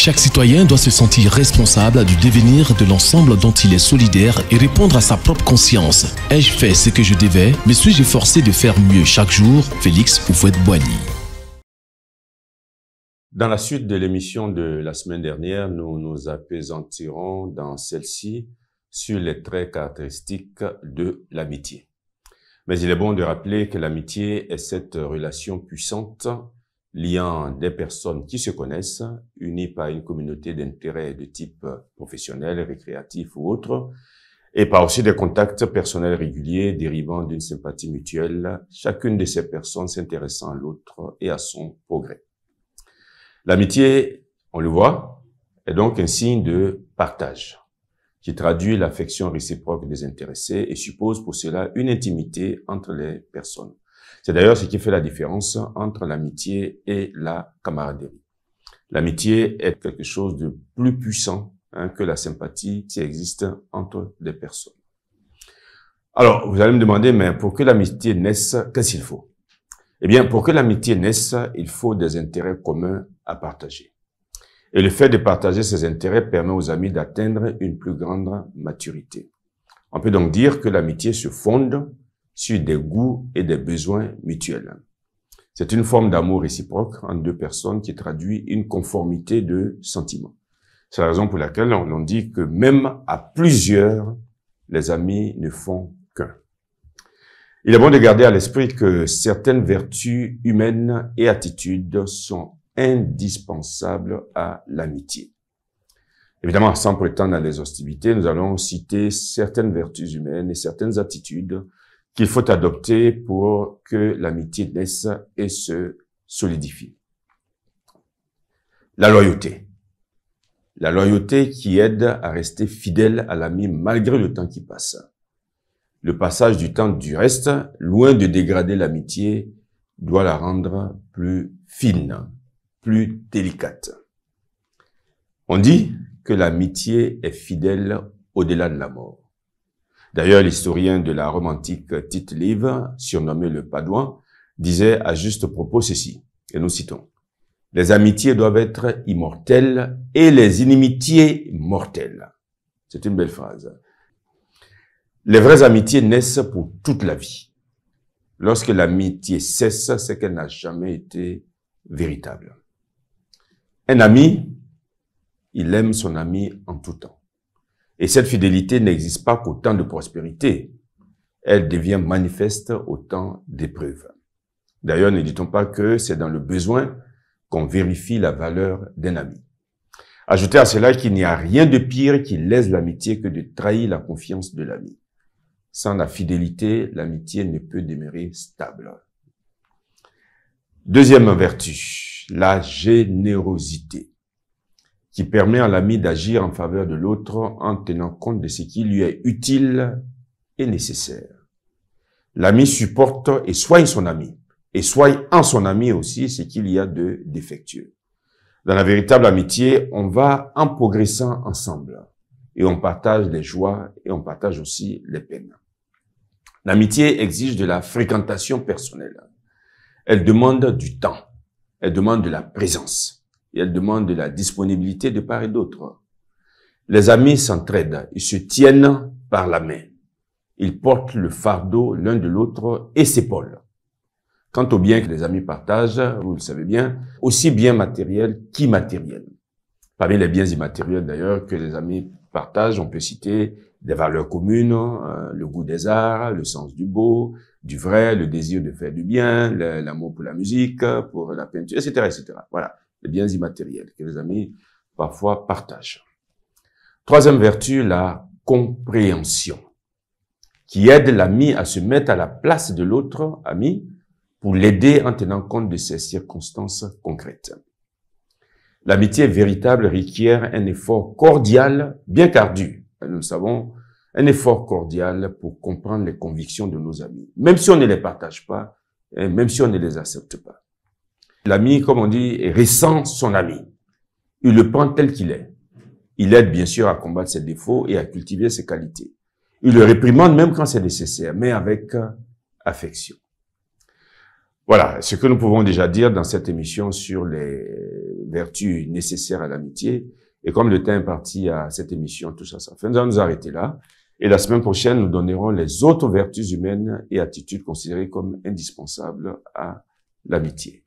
Chaque citoyen doit se sentir responsable du devenir de l'ensemble dont il est solidaire et répondre à sa propre conscience. Ai-je fait ce que je devais? Me suis-je forcé de faire mieux chaque jour? Félix Houphouët-Boigny. Dans la suite de l'émission de la semaine dernière, nous nous appesantirons dans celle-ci sur les traits caractéristiques de l'amitié. Mais il est bon de rappeler que l'amitié est cette relation puissante liant des personnes qui se connaissent, unies par une communauté d'intérêts de type professionnel, récréatif ou autre, et par aussi des contacts personnels réguliers dérivant d'une sympathie mutuelle, chacune de ces personnes s'intéressant à l'autre et à son progrès. L'amitié, on le voit, est donc un signe de partage qui traduit l'affection réciproque des intéressés et suppose pour cela une intimité entre les personnes. C'est d'ailleurs ce qui fait la différence entre l'amitié et la camaraderie. L'amitié est quelque chose de plus puissant que la sympathie qui existe entre des personnes. Alors, vous allez me demander, mais pour que l'amitié naisse, qu'est-ce qu'il faut? Eh bien, pour que l'amitié naisse, il faut des intérêts communs à partager. Et le fait de partager ces intérêts permet aux amis d'atteindre une plus grande maturité. On peut donc dire que l'amitié se fonde sur des goûts et des besoins mutuels. C'est une forme d'amour réciproque entre deux personnes qui traduit une conformité de sentiments. C'est la raison pour laquelle on dit que même à plusieurs, les amis ne font qu'un. Il est bon de garder à l'esprit que certaines vertus humaines et attitudes sont indispensables à l'amitié. Évidemment, sans prétendre à les hostilités, nous allons citer certaines vertus humaines et certaines attitudes qu'il faut adopter pour que l'amitié naisse et se solidifie. La loyauté. La loyauté qui aide à rester fidèle à l'ami malgré le temps qui passe. Le passage du temps, du reste, loin de dégrader l'amitié, doit la rendre plus fine, plus délicate. On dit que l'amitié est fidèle au-delà de la mort. D'ailleurs, l'historien de la Rome antique Tite Live, surnommé le Padoin, disait à juste propos ceci, et nous citons: « Les amitiés doivent être immortelles et les inimitiés mortelles. » C'est une belle phrase. Les vraies amitiés naissent pour toute la vie. Lorsque l'amitié cesse, c'est qu'elle n'a jamais été véritable. Un ami, il aime son ami en tout temps. Et cette fidélité n'existe pas qu'au temps de prospérité. Elle devient manifeste au temps d'épreuve. D'ailleurs, ne dit-on pas que c'est dans le besoin qu'on vérifie la valeur d'un ami. Ajoutez à cela qu'il n'y a rien de pire qui lèse l'amitié que de trahir la confiance de l'ami. Sans la fidélité, l'amitié ne peut demeurer stable. Deuxième vertu, la générosité, qui permet à l'ami d'agir en faveur de l'autre en tenant compte de ce qui lui est utile et nécessaire. L'ami supporte et soigne son ami, et soigne en son ami aussi ce qu'il y a de défectueux. Dans la véritable amitié, on va en progressant ensemble, et on partage les joies et on partage aussi les peines. L'amitié exige de la fréquentation personnelle. Elle demande du temps, elle demande de la présence. Et elle demande de la disponibilité de part et d'autre. Les amis s'entraident, ils se tiennent par la main. Ils portent le fardeau l'un de l'autre et s'épaulent. Quant aux biens que les amis partagent, vous le savez bien, aussi bien matériels qu'immatériels. Parmi les biens immatériels d'ailleurs que les amis partagent, on peut citer des valeurs communes, le goût des arts, le sens du beau, du vrai, le désir de faire du bien, l'amour pour la musique, pour la peinture, etc., etc. Voilà. Les biens immatériels que les amis parfois partagent. Troisième vertu, la compréhension, qui aide l'ami à se mettre à la place de l'autre ami pour l'aider en tenant compte de ses circonstances concrètes. L'amitié véritable requiert un effort cordial, bien qu'ardu. Nous le savons, un effort cordial pour comprendre les convictions de nos amis, même si on ne les partage pas, et même si on ne les accepte pas. L'ami, comme on dit, ressent son ami. Il le prend tel qu'il est. Il aide bien sûr à combattre ses défauts et à cultiver ses qualités. Il le réprimande même quand c'est nécessaire, mais avec affection. Voilà ce que nous pouvons déjà dire dans cette émission sur les vertus nécessaires à l'amitié. Et comme le temps est parti à cette émission, tout ça, ça fait, nous allons nous arrêter là. Et la semaine prochaine, nous donnerons les autres vertus humaines et attitudes considérées comme indispensables à l'amitié.